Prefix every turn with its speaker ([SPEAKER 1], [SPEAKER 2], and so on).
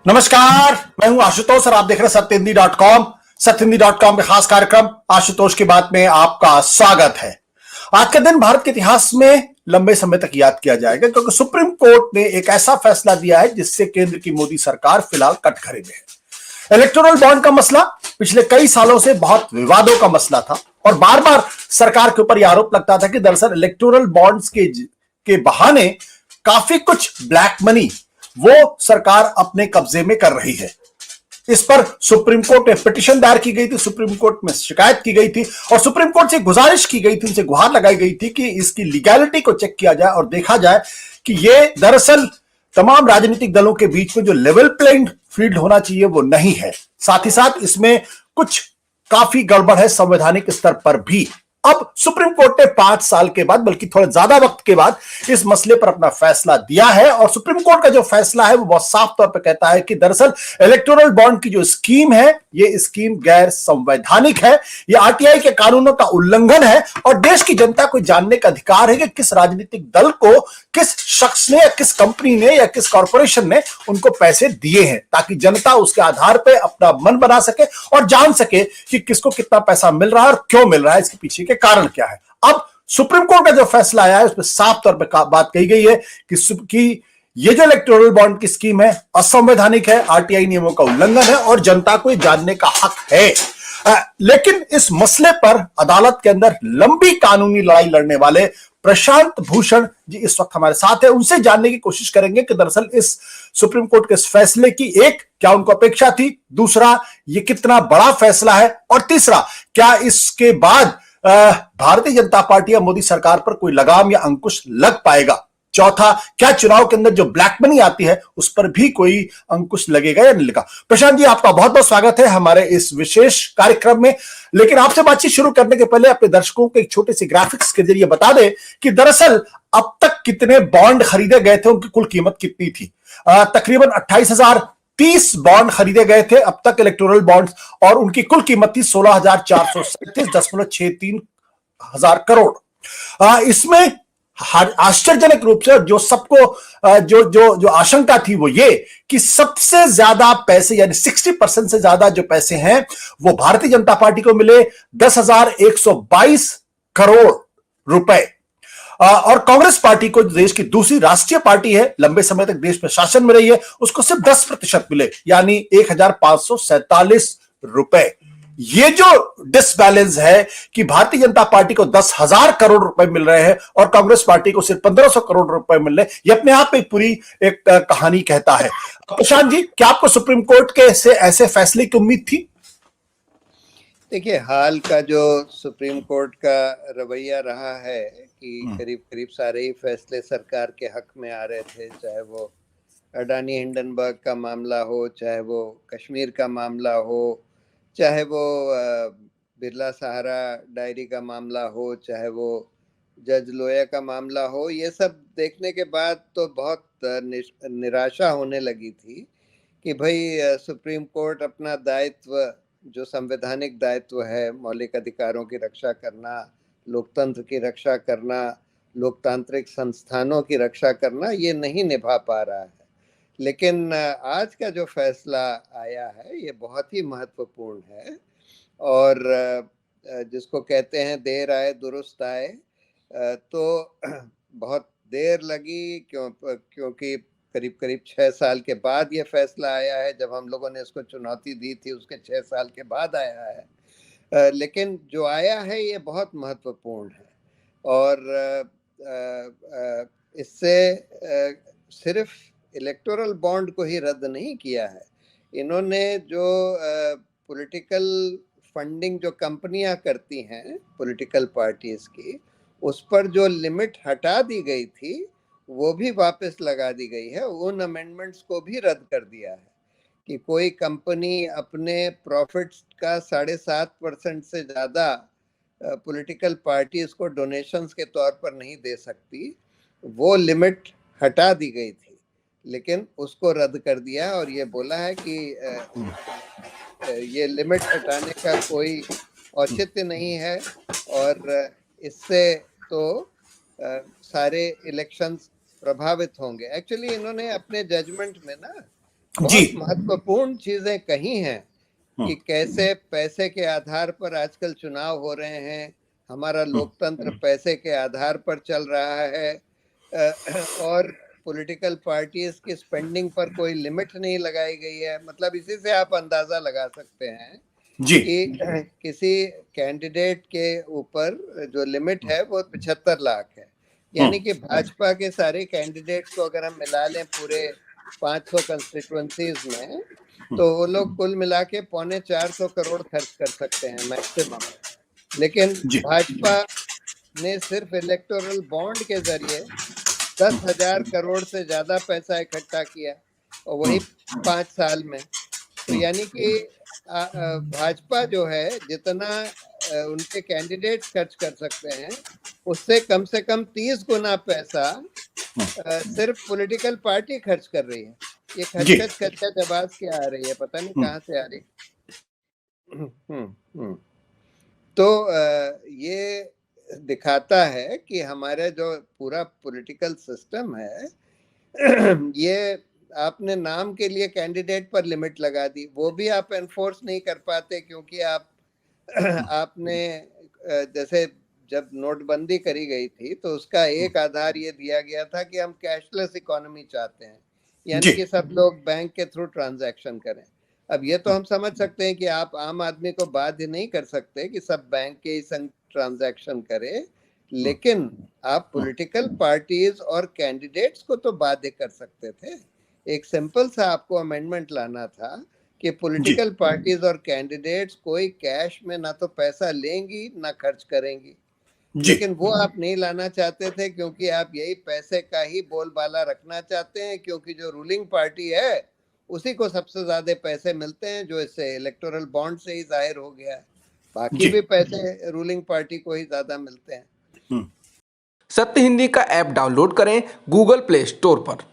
[SPEAKER 1] नमस्कार, मैं हूं आशुतोष और आप देख रहे हैं सत्यहिंदी.com। सत्यहिंदी.com के खास कार्यक्रम आशुतोष की बात में आपका स्वागत है। आज का दिन भारत के इतिहास में लंबे समय तक याद किया जाएगा क्योंकि सुप्रीम कोर्ट ने एक ऐसा फैसला दिया है जिससे केंद्र की मोदी सरकार फिलहाल कटघरे में है। इलेक्टोरल बॉन्ड का मसला पिछले कई सालों से बहुत विवादों का मसला था और बार बार सरकार के ऊपर यह आरोप लगता था कि दरअसल इलेक्टोरल बॉन्ड्स के बहाने काफी कुछ ब्लैक मनी वो सरकार अपने कब्जे में कर रही है। इस पर सुप्रीम कोर्ट में पिटीशन दायर की गई थी, सुप्रीम कोर्ट में शिकायत की गई थी और सुप्रीम कोर्ट से गुजारिश की गई थी, उनसे गुहार लगाई गई थी कि इसकी लीगैलिटी को चेक किया जाए और देखा जाए कि ये दरअसल तमाम राजनीतिक दलों के बीच में जो लेवल प्लेइंग फील्ड होना चाहिए वो नहीं है। साथ ही साथ इसमें कुछ काफी गड़बड़ है संवैधानिक स्तर पर भी। अब सुप्रीम कोर्ट ने 5 साल के बाद, बल्कि थोड़ा ज्यादा वक्त के बाद इस मसले पर अपना फैसला दिया है और सुप्रीम कोर्ट का जो फैसला है वो बहुत साफ तौर पर कहता है कि दरअसल इलेक्टोरल बॉन्ड की जो स्कीम है ये स्कीम गैर संवैधानिक है, ये आरटीआई के कानूनों का उल्लंघन है और देश की जनता को जानने का अधिकार है कि किस राजनीतिक दल को किस शख्स ने या किस कंपनी ने या किस कॉर्पोरेशन ने उनको पैसे दिए हैं, ताकि जनता उसके आधार पर अपना मन बना सके और जान सके कि किसको कितना पैसा मिल रहा है और क्यों मिल रहा है, इसके पीछे के कारण क्या है। अब सुप्रीम कोर्ट का जो फैसला आया है उसमें साफ तौर पर बात कही गई है कि ये जो इलेक्टोरल बॉन्ड की स्कीम है असंवैधानिक है, आरटीआई नियमों का उल्लंघन है और जनता को जानने का हक है। लेकिन इस मसले पर अदालत के अंदर लंबी कानूनी लड़ाई लड़ने वाले प्रशांत भूषण जी इस वक्त हमारे साथ है। उनसे जानने की कोशिश करेंगे कि दरअसल इस सुप्रीम कोर्ट के इस फैसले की एक क्या उनको अपेक्षा थी, दूसरा ये कितना बड़ा फैसला है और तीसरा क्या इसके बाद भारतीय जनता पार्टी या मोदी सरकार पर कोई लगाम या अंकुश लग पाएगा, चौथा क्या चुनाव के अंदर जो ब्लैक मनी आती है उस पर भी कोई अंकुश लगेगा या नहीं लगेगा। प्रशांत जी आपका बहुत बहुत स्वागत है हमारे इस विशेष कार्यक्रम में। लेकिन आपसे बातचीत शुरू करने के पहले अपने दर्शकों को एक छोटे से ग्राफिक्स के जरिए बता दें कि दरअसल अब तक कितने बॉन्ड खरीदे गए थे, उनकी कुल कीमत कितनी थी। तकरीबन 28,030 बॉन्ड खरीदे गए थे अब तक इलेक्टोरल बॉन्ड्स और उनकी कुल कीमत थी 16,437.63 हजार करोड़। इसमें आश्चर्यजनक रूप से जो सबको जो जो जो आशंका थी वो ये कि सबसे ज्यादा पैसे यानी 60% से ज्यादा जो पैसे हैं वो भारतीय जनता पार्टी को मिले 10,122 करोड़ रुपए और कांग्रेस पार्टी को देश की दूसरी राष्ट्रीय पार्टी है, लंबे समय तक देश में शासन में रही है, उसको सिर्फ 10% मिले यानी 1,547 रुपए। ये जो डिसबैलेंस है कि भारतीय जनता पार्टी को 10,000 करोड़ रुपए मिल रहे हैं और कांग्रेस पार्टी को सिर्फ 1,500 करोड़ रुपए मिल रहे हैं, ये अपने आप में पूरी एक कहानी कहता है। प्रशांत जी क्या आपको सुप्रीम कोर्ट के ऐसे फैसले की उम्मीद थी?
[SPEAKER 2] देखिए, हाल का जो सुप्रीम कोर्ट का रवैया रहा है कि करीब करीब सारे ही फैसले सरकार के हक में आ रहे थे, चाहे वो अडानी हिंडनबर्ग का मामला हो, चाहे वो कश्मीर का मामला हो, चाहे वो बिरला सहारा डायरी का मामला हो, चाहे वो जज लोया का मामला हो, ये सब देखने के बाद तो बहुत निराशा होने लगी थी कि भाई सुप्रीम कोर्ट अपना दायित्व जो संवैधानिक दायित्व है, मौलिक अधिकारों की रक्षा करना, लोकतंत्र की रक्षा करना, लोकतांत्रिक संस्थानों की रक्षा करना, ये नहीं निभा पा रहा है। लेकिन आज का जो फैसला आया है ये बहुत ही महत्वपूर्ण है और जिसको कहते हैं देर आए दुरुस्त आए, तो बहुत देर लगी क्योंकि करीब करीब 6 साल के बाद ये फैसला आया है। जब हम लोगों ने इसको चुनौती दी थी उसके 6 साल के बाद आया है, लेकिन जो आया है ये बहुत महत्वपूर्ण है और इससे सिर्फ इलेक्टोरल बॉन्ड को ही रद्द नहीं किया है, इन्होंने जो पॉलिटिकल फंडिंग जो कंपनियां करती हैं पॉलिटिकल पार्टीज की, उस पर जो लिमिट हटा दी गई थी वो भी वापस लगा दी गई है। उन अमेंडमेंट्स को भी रद्द कर दिया है कि कोई कंपनी अपने प्रॉफिट्स का 7.5% से ज़्यादा पॉलिटिकल पार्टीज को डोनेशंस के तौर पर नहीं दे सकती। वो लिमिट हटा दी गई थी लेकिन उसको रद्द कर दिया और ये बोला है कि ये लिमिट हटाने का कोई औचित्य नहीं है और इससे तो सारे इलेक्शंस प्रभावित होंगे। एक्चुअली इन्होंने अपने जजमेंट में ना
[SPEAKER 1] जी।
[SPEAKER 2] बहुत महत्वपूर्ण चीजें कही हैं कि कैसे पैसे के आधार पर आजकल चुनाव हो रहे हैं, हमारा लोकतंत्र पैसे के आधार पर चल रहा है, और पॉलिटिकल पार्टीज की स्पेंडिंग पर कोई लिमिट नहीं लगाई गई है। मतलब इसी से आप अंदाजा लगा सकते हैं
[SPEAKER 1] जी।
[SPEAKER 2] कि किसी कैंडिडेट के ऊपर जो लिमिट है वो 75 लाख है। यानी कि भाजपा के सारे कैंडिडेट्स को अगर हम मिला लें पूरे 500 कंस्टिट्यूएंसीज में, तो वो लोग कुल मिला के 325 करोड़ खर्च कर सकते हैं मैक्सिमम। लेकिन
[SPEAKER 1] जी।
[SPEAKER 2] भाजपा ने सिर्फ इलेक्टोरल बॉन्ड के जरिए 10,000 करोड़ से ज्यादा पैसा इकट्ठा किया, और वही 5 साल में। तो यानी कि भाजपा जो है जितना उनके कैंडिडेट्स खर्च कर सकते हैं, उससे कम से कम 30 गुना पैसा सिर्फ पॉलिटिकल पार्टी खर्च कर रही है। ये खच आवाज क्या आ रही है, पता नहीं कहाँ से आ रही। तो ये दिखाता है कि हमारा जो पूरा पॉलिटिकल सिस्टम है, ये आपने नाम के लिए कैंडिडेट पर लिमिट लगा दी, वो भी आप एनफोर्स नहीं कर पाते, क्योंकि आपने जैसे जब नोटबंदी करी गई थी तो उसका एक आधार ये दिया गया था कि हम कैशलेस इकोनॉमी चाहते हैं, यानी कि सब लोग बैंक के थ्रू ट्रांजैक्शन करें। अब ये तो हम समझ सकते हैं कि आप आम आदमी को बाध्य नहीं कर सकते कि सब बैंक के ही संग ट्रांजैक्शन करें, लेकिन आप पॉलिटिकल पार्टीज और कैंडिडेट्स को तो बाध्य कर सकते थे। एक सिंपल सा आपको अमेंडमेंट लाना था कि पॉलिटिकल पार्टीज और कैंडिडेट्स कोई कैश में ना तो पैसा लेंगी ना खर्च करेंगी। लेकिन वो आप नहीं लाना चाहते थे, क्योंकि आप यही पैसे का ही बोलबाला रखना चाहते हैं, क्योंकि जो रूलिंग पार्टी है उसी को सबसे ज्यादा पैसे मिलते हैं, जो इससे इलेक्टोरल बॉन्ड से ही जाहिर हो गया है। बाकी भी पैसे रूलिंग पार्टी को ही ज्यादा मिलते हैं।
[SPEAKER 3] सत्य हिंदी का ऐप डाउनलोड करें गूगल प्ले स्टोर पर।